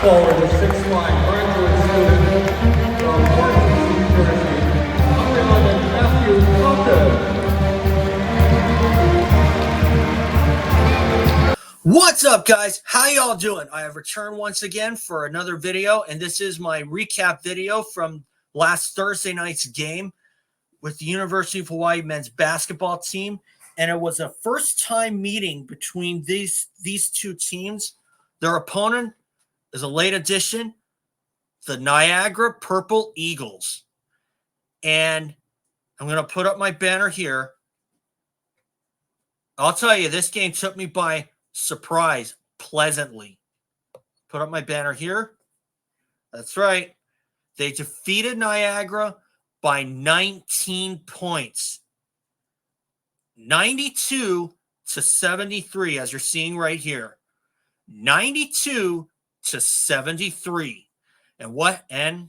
Forward, the 6'5", graduate student from Washington University, Ahmad and Matthew Tucker. What's up, guys? How y'all doing? I have returned once again for another video, and this is my recap video from last Thursday night's game with the University of Hawaii men's basketball team. And it was a first-time meeting between these two teams. Their opponent is a late addition, the Niagara Purple Eagles. And I'm going to put up my banner here. I'll tell you, this game took me by surprise pleasantly. Put up my banner here. That's right. They defeated Niagara by 19 points. 92-73, as you're seeing right here. 92-73. And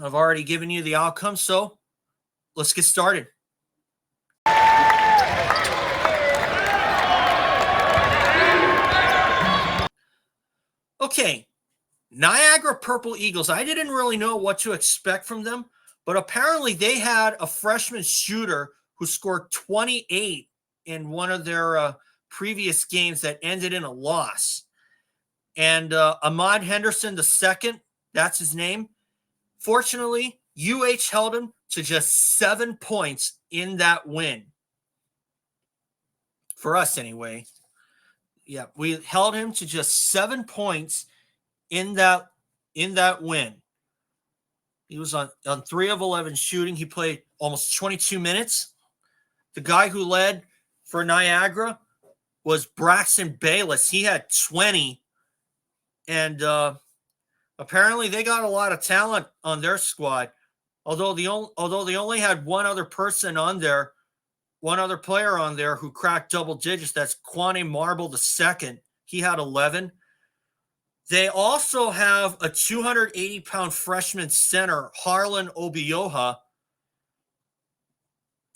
I've already given you the outcome, so let's get started. Okay, Niagara Purple Eagles. I didn't really know what to expect from them, but apparently they had a freshman shooter who scored 28 in one of their previous games that ended in a loss. And Ahmad Henderson II, that's his name. Fortunately, UH held him to just 7 points in that win. For us, anyway. Yeah, we held him to just 7 points in that win. He was on 3 of 11 shooting. He played almost 22 minutes. The guy who led for Niagara was Braxton Bayless. He had 20. And apparently they got a lot of talent on their squad. Although they only had one other player on there who cracked double digits. That's Kwane Marble II. He had 11. They also have a 280-pound freshman center, Harlan Obioha.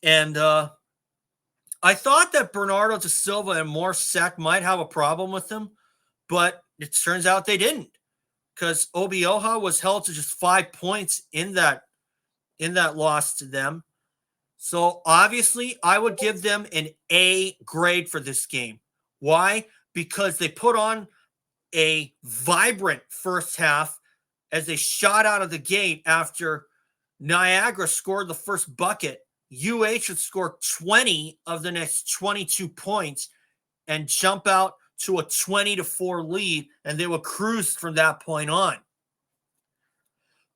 And I thought that Bernardo de Silva and Morsek might have a problem with him, but it turns out they didn't, because Obioha was held to just 5 points in that loss to them. So obviously, I would give them an A grade for this game. Why? Because they put on a vibrant first half as they shot out of the gate after Niagara scored the first bucket. UH would score 20 of the next 22 points and jump out to a 20-4 lead, and they would cruise from that point on.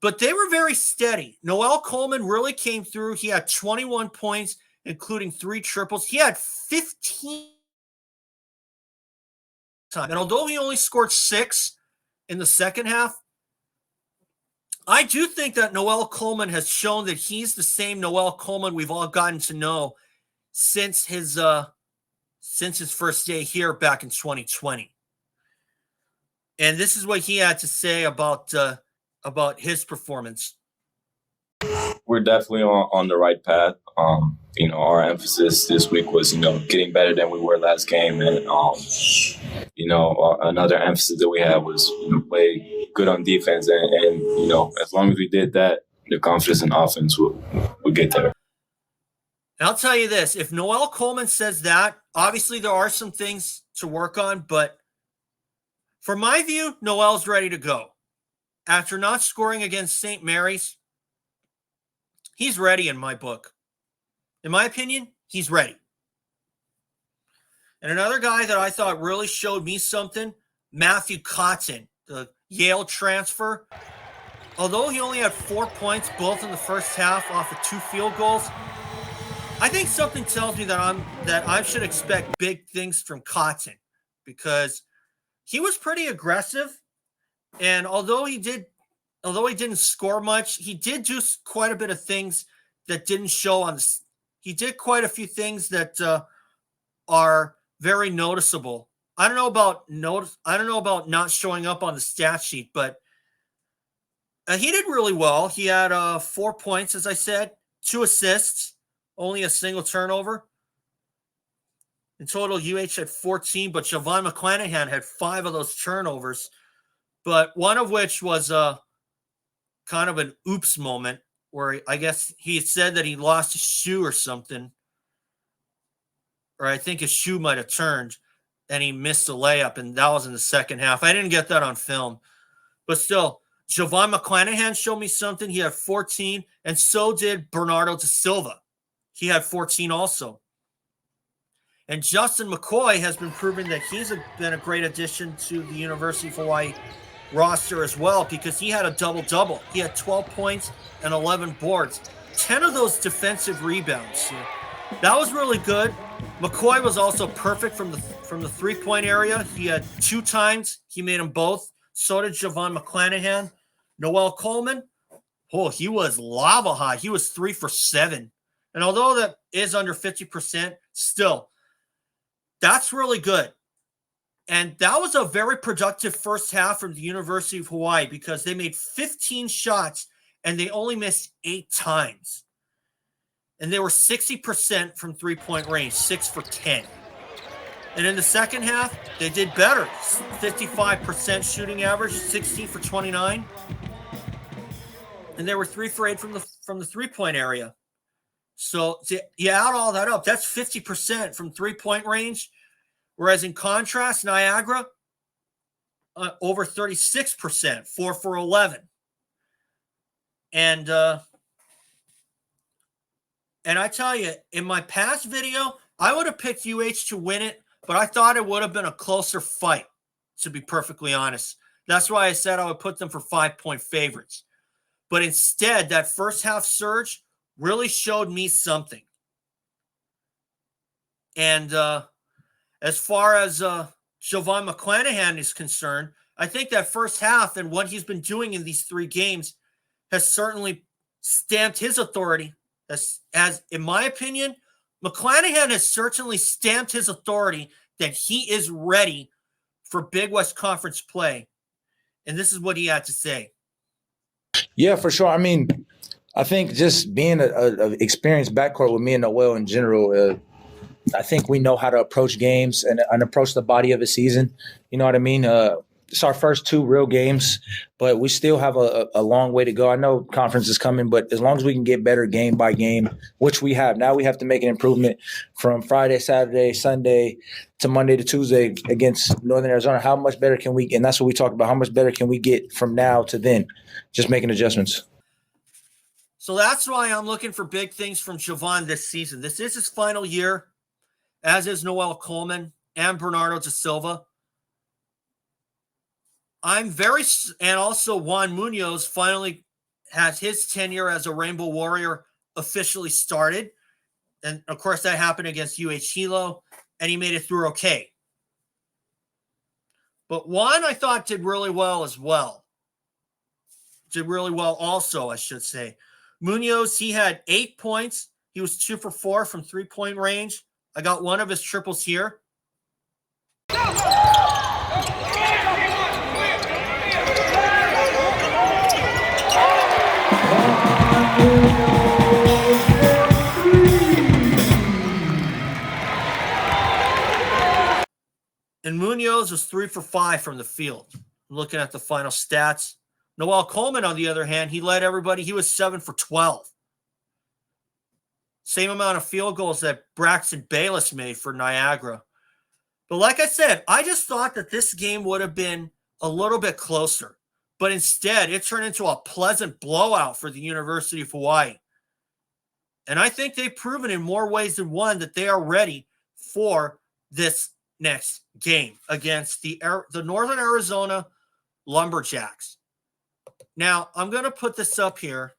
But they were very steady. Noel Coleman really came through. He had 21 points, including 3 triples. He had 15 time. And although he only scored 6 in the second half, I do think that Noel Coleman has shown that he's the same Noel Coleman we've all gotten to know since his first day here back in 2020. And this is what he had to say about his performance. We're definitely on the right path. Our emphasis this week was, getting better than we were last game. And, another emphasis that we had was, play good on defense. And as long as we did that, the confidence in offense will get there. And I'll tell you this, if Noel Coleman says that, obviously there are some things to work on, but from my view, Noel's ready to go. After not scoring against St. Mary's, he's ready in my book. In my opinion, he's ready. And another guy that I thought really showed me something, Matthew Cotton, the Yale transfer. Although he only had 4 points, both in the first half off of 2 field goals, I think something tells me that I should expect big things from Cotton, because he was pretty aggressive. And although he didn't score much, he did do quite a bit of things that didn't show on the. He did quite a few things that are very noticeable. I don't know about not showing up on the stat sheet, but he did really well. He had 4 points, as I said, 2 assists, only a single turnover. In total, UH had 14, but JoVon McClanahan had 5 of those turnovers. but one of which was a kind of an oops moment where I guess he said that he lost his shoe or something, or I think his shoe might have turned and he missed a layup, and that was in the second half. I didn't get that on film, but still, JoVon McClanahan showed me something. He had 14, and so did Bernardo Silva. He had 14 also. And Justin McKoy has been proving that he's been a great addition to the University of Hawaii roster as well, because he had a double-double. He had 12 points and 11 boards, 10 of those defensive rebounds. That was really good. McKoy was also perfect from the three-point area. He had 2 times. He made them both. So did JoVon McClanahan. Noel Coleman, he was lava high. He was 3 for 7. And although that is under 50%, still, that's really good. And that was a very productive first half from the University of Hawaii, because they made 15 shots and they only missed 8 times. And they were 60% from three-point range, 6 for 10. And in the second half, they did better. 55% shooting average, 16 for 29. And they were 3 for 8 from the three-point area. So you add all that up, that's 50% from three-point range. Whereas in contrast, Niagara, over 36%, 4 for 11. And I tell you, in my past video, I would have picked UH to win it, but I thought it would have been a closer fight, to be perfectly honest. That's why I said I would put them for 5-point favorites. But instead, that first half surge really showed me something. And as far as JoVon McClanahan is concerned, I think that first half and what he's been doing in these 3 games has certainly stamped his authority. As in my opinion, McClanahan has certainly stamped his authority that he is ready for Big West Conference play. And this is what he had to say. Yeah, for sure. I mean, I think just being an experienced backcourt with me and Noel in general, I think we know how to approach games and approach the body of a season. You know what I mean? It's our first 2 real games, but we still have a long way to go. I know conference is coming, but as long as we can get better game by game, which we have. Now we have to make an improvement from Friday, Saturday, Sunday to Monday to Tuesday against Northern Arizona. How much better can we – and that's what we talked about. How much better can we get from now to then? Just making adjustments. So that's why I'm looking for big things from JoVon this season. This is his final year, as is Noel Coleman and Bernardo Silva. And also Juan Munoz finally has his tenure as a Rainbow Warrior officially started. And of course that happened against Hilo, and he made it through okay. But Juan, I thought, did really well as well. Did really well also, I should say. Munoz, he had 8 points. He was 2 for 4 from three-point range. I got one of his triples here. And Munoz was 3 for 5 from the field. I'm looking at the final stats. Noel Coleman, on the other hand, he led everybody. He was 7 for 12. Same amount of field goals that Braxton Bayless made for Niagara. But like I said, I just thought that this game would have been a little bit closer. But instead, it turned into a pleasant blowout for the University of Hawaii. And I think they've proven in more ways than one that they are ready for this next game against the Northern Arizona Lumberjacks. Now, I'm going to put this up here.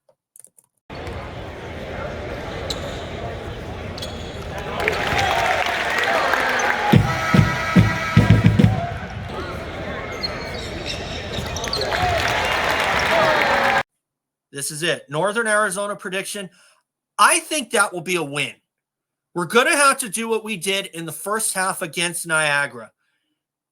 This is it. Northern Arizona prediction. I think that will be a win. We're going to have to do what we did in the first half against Niagara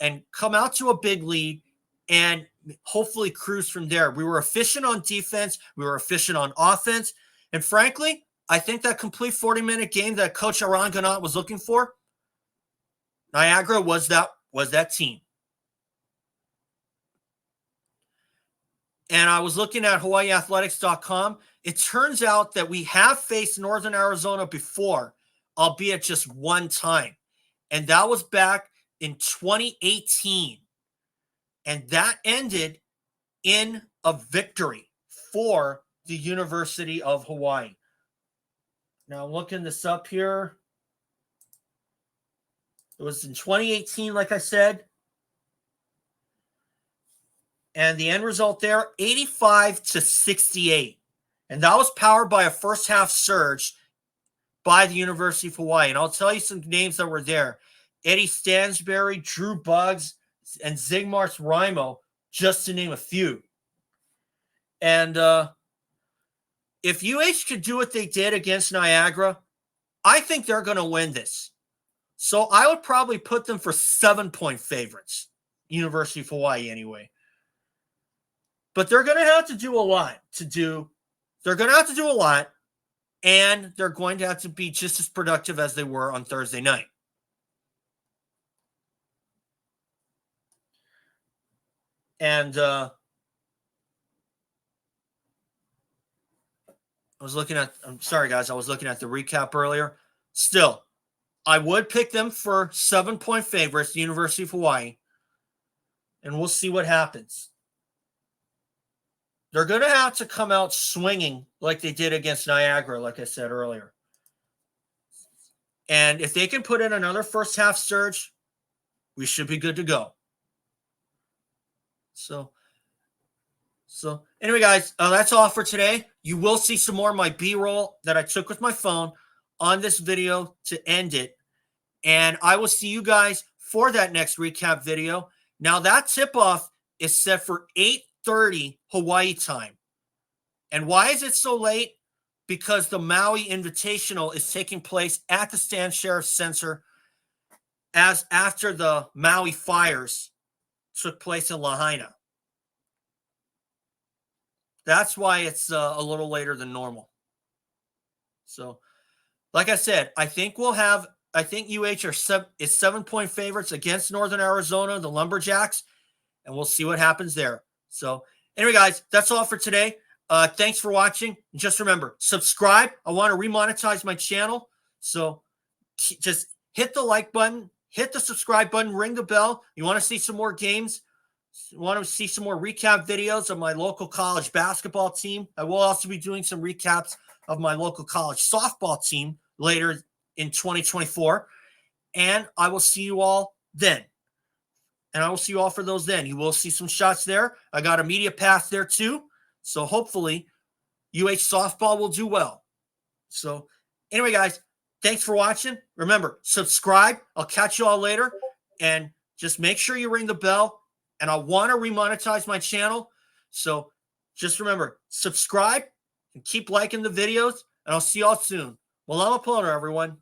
and come out to a big lead and hopefully cruise from there. We were efficient on defense. We were efficient on offense. And frankly, I think that complete 40-minute game that Coach Aran Ganat was looking for, Niagara was that team. And I was looking at HawaiiAthletics.com. It turns out that we have faced Northern Arizona before, albeit just one time. And that was back in 2018. And that ended in a victory for the University of Hawaii. Now, looking this up here. It was in 2018, like I said. And the end result there, 85-68. And that was powered by a first half surge by the University of Hawaii. And I'll tell you some names that were there. Eddie Stansberry, Drew Buggs, and Zigmars Rimo, just to name a few. And if UH could do what they did against Niagara, I think they're going to win this. So I would probably put them for 7-point favorites. University of Hawaii anyway. But they're going to have to do a lot They're going to have to do a lot, and they're going to have to be just as productive as they were on Thursday night. And I'm sorry, guys, I was looking at the recap earlier. Still, I would pick them for 7-point favorites, the University of Hawaii, and we'll see what happens. They're going to have to come out swinging like they did against Niagara, like I said earlier. And if they can put in another first half surge, we should be good to go. So anyway, guys, that's all for today. You will see some more of my B-roll that I took with my phone on this video to end it. And I will see you guys for that next recap video. Now, that tip-off is set for 8:30 Hawaii time. And why is it so late? Because the Maui Invitational is taking place at the Stan Sheriff Center as after the Maui fires took place in Lahaina. That's why it's a little later than normal. So, like I said, I think UH is 7-point favorites against Northern Arizona, the Lumberjacks, and we'll see what happens there. So, anyway, guys, that's all for today. Thanks for watching. Just remember, subscribe. I want to remonetize my channel. So, just hit the like button, hit the subscribe button, ring the bell. You want to see some more games? You want to see some more recap videos of my local college basketball team? I will also be doing some recaps of my local college softball team later in 2024. And I will see you all then. And I will see you all for those then. You will see some shots there. I got a media pass there too. So hopefully UH softball will do well. So anyway, guys, thanks for watching. Remember, subscribe. I'll catch you all later. And just make sure you ring the bell. And I want to remonetize my channel. So just remember, subscribe and keep liking the videos. And I'll see you all soon. Malama Pono, everyone.